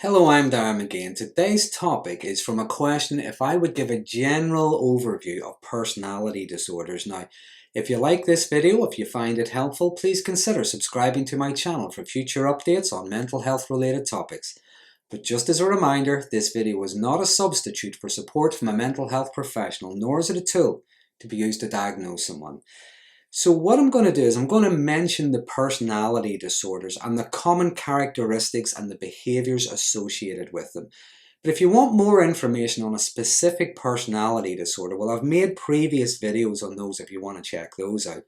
Hello, I'm Darren Magee, and today's topic is from a question if I would give a general overview of personality disorders. Now, if you like this video, if you find it helpful, please consider subscribing to my channel for future updates on mental health related topics. But just as a reminder, this video is not a substitute for support from a mental health professional, nor is it a tool to be used to diagnose someone. So what I'm going to do is I'm going to mention the personality disorders and the common characteristics and the behaviours associated with them. But if you want more information on a specific personality disorder, well, I've made previous videos on those if you want to check those out.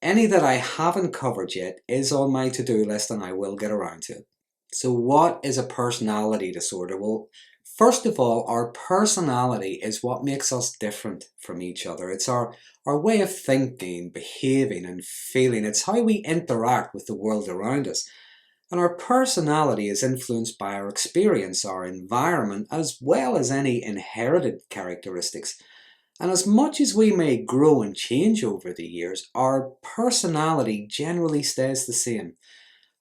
Any that I haven't covered yet is on my to-do list and I will get around to it. So what is a personality disorder? Well, first of all, our personality is what makes us different from each other. It's our way of thinking, behaving and feeling. It's how we interact with the world around us. And our personality is influenced by our experience, our environment, as well as any inherited characteristics. And as much as we may grow and change over the years, our personality generally stays the same.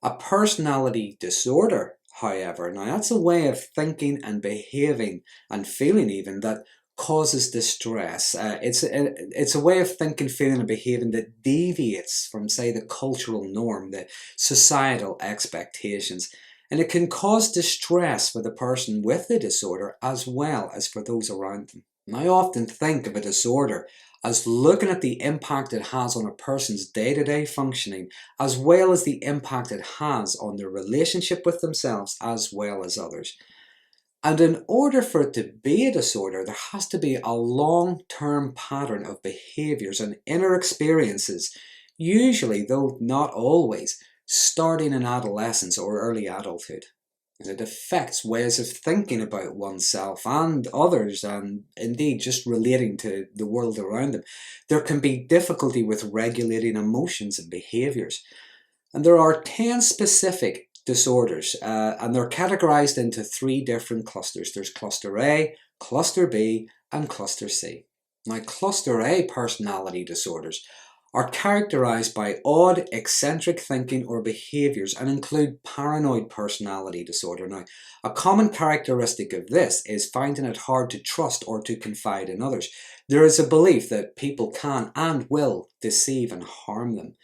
A personality disorder, however, now that's a way of thinking and behaving and feeling even that causes distress. It's a way of thinking, feeling and behaving that deviates from, say, the cultural norm, the societal expectations. And it can cause distress for the person with the disorder as well as for those around them. And I often think of a disorder as looking at the impact it has on a person's day-to-day functioning, as well as the impact it has on their relationship with themselves as well as others. And in order for it to be a disorder, there has to be a long-term pattern of behaviours and inner experiences, usually, though not always, starting in adolescence or early adulthood. It affects ways of thinking about oneself and others, and indeed just relating to the world around them. There can be difficulty with regulating emotions and behaviours. And there are 10 specific disorders, and they're categorised into 3 different clusters. There's cluster A, cluster B, and cluster C. Now, cluster A personality disorders are characterised by odd, eccentric thinking or behaviours and include paranoid personality disorder. Now, a common characteristic of this is finding it hard to trust or to confide in others. There is a belief that people can and will deceive and harm them.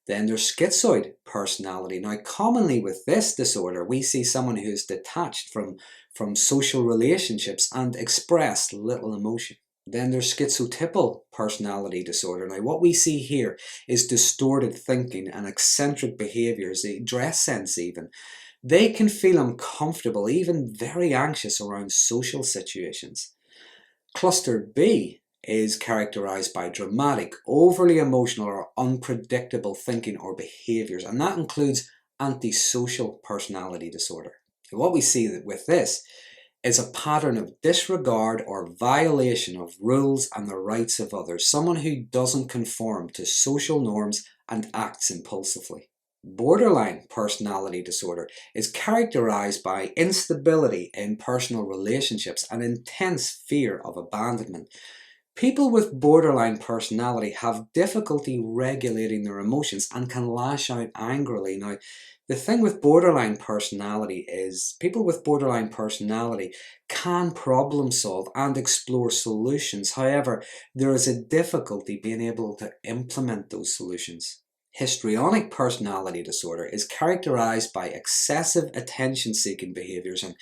Then there's schizoid personality. Now, commonly with this disorder, we see someone who is detached from social relationships and express little emotion. Then there's schizotypal personality disorder. Now, what we see here is distorted thinking and eccentric behaviours, dress sense even. They can feel uncomfortable, even very anxious around social situations. Cluster B is characterised by dramatic, overly emotional or unpredictable thinking or behaviours, and that includes antisocial personality disorder. And what we see with this is a pattern of disregard or violation of rules and the rights of others, someone who doesn't conform to social norms and acts impulsively. Borderline personality disorder is characterized by instability in personal relationships and intense fear of abandonment. People with borderline personality have difficulty regulating their emotions and can lash out angrily. Now, the thing with borderline personality is people with borderline personality can problem solve and explore solutions. However, there is a difficulty being able to implement those solutions. Histrionic personality disorder is characterized by excessive attention-seeking behaviors, and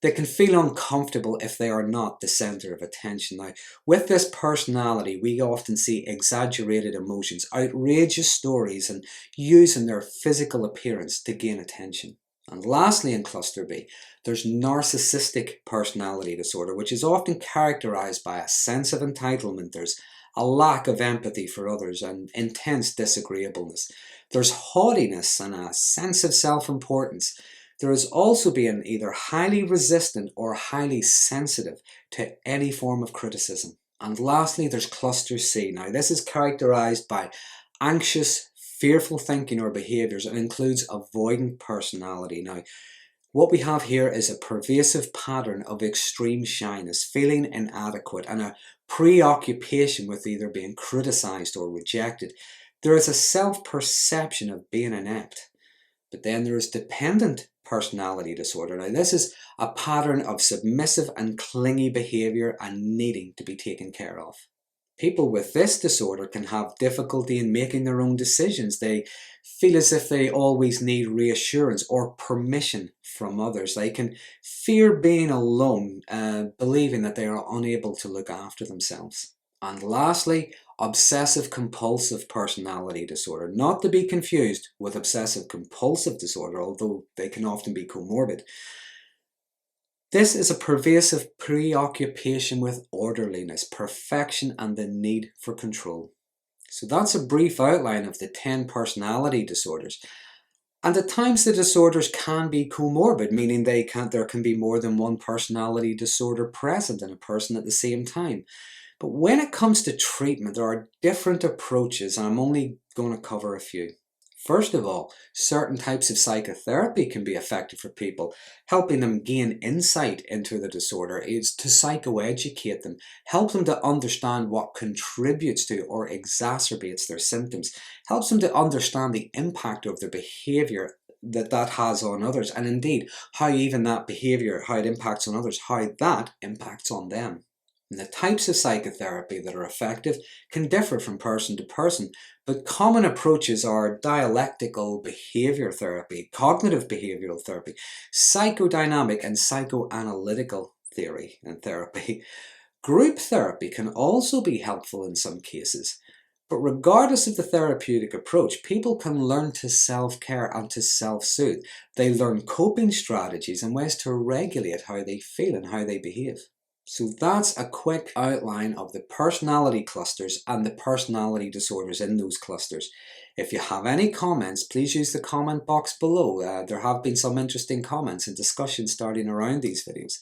they can feel uncomfortable if they are not the center of attention. Now, with this personality, we often see exaggerated emotions, outrageous stories, and using their physical appearance to gain attention. And lastly, in cluster B, there's narcissistic personality disorder, which is often characterized by a sense of entitlement. There's a lack of empathy for others and intense disagreeableness. There's haughtiness and a sense of self-importance. There is also being either highly resistant or highly sensitive to any form of criticism. And lastly, there's cluster C. Now, this is characterized by anxious, fearful thinking or behaviors and includes avoidant personality. Now, what we have here is a pervasive pattern of extreme shyness, feeling inadequate, and a preoccupation with either being criticized or rejected. There is a self-perception of being inept. But then there is dependent personality disorder. Now, this is a pattern of submissive and clingy behaviour and needing to be taken care of. People with this disorder can have difficulty in making their own decisions. They feel as if they always need reassurance or permission from others. They can fear being alone, believing that they are unable to look after themselves. And lastly, obsessive compulsive personality disorder, not to be confused with obsessive compulsive disorder, although they can often be comorbid. This is a pervasive preoccupation with orderliness, perfection, and the need for control. So that's a brief outline of the 10 personality disorders. And at times the disorders can be comorbid, meaning there can be more than one personality disorder present in a person at the same time. But when it comes to treatment, there are different approaches, and I'm only going to cover a few. First of all, certain types of psychotherapy can be effective for people, helping them gain insight into the disorder. It's to psychoeducate them, help them to understand what contributes to or exacerbates their symptoms, helps them to understand the impact of their behaviour that has on others, and indeed how even that behaviour, how it impacts on others, how that impacts on them. And the types of psychotherapy that are effective can differ from person to person, but common approaches are dialectical behaviour therapy, cognitive behavioural therapy, psychodynamic and psychoanalytical theory and therapy. Group therapy can also be helpful in some cases, but regardless of the therapeutic approach, people can learn to self-care and to self-soothe. They learn coping strategies and ways to regulate how they feel and how they behave. So that's a quick outline of the personality clusters and the personality disorders in those clusters. If you have any comments, please use the comment box below. There have been some interesting comments and discussions starting around these videos.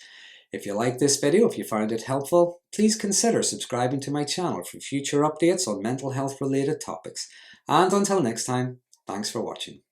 If you like this video, if you found it helpful, please consider subscribing to my channel for future updates on mental health related topics. And until next time, thanks for watching.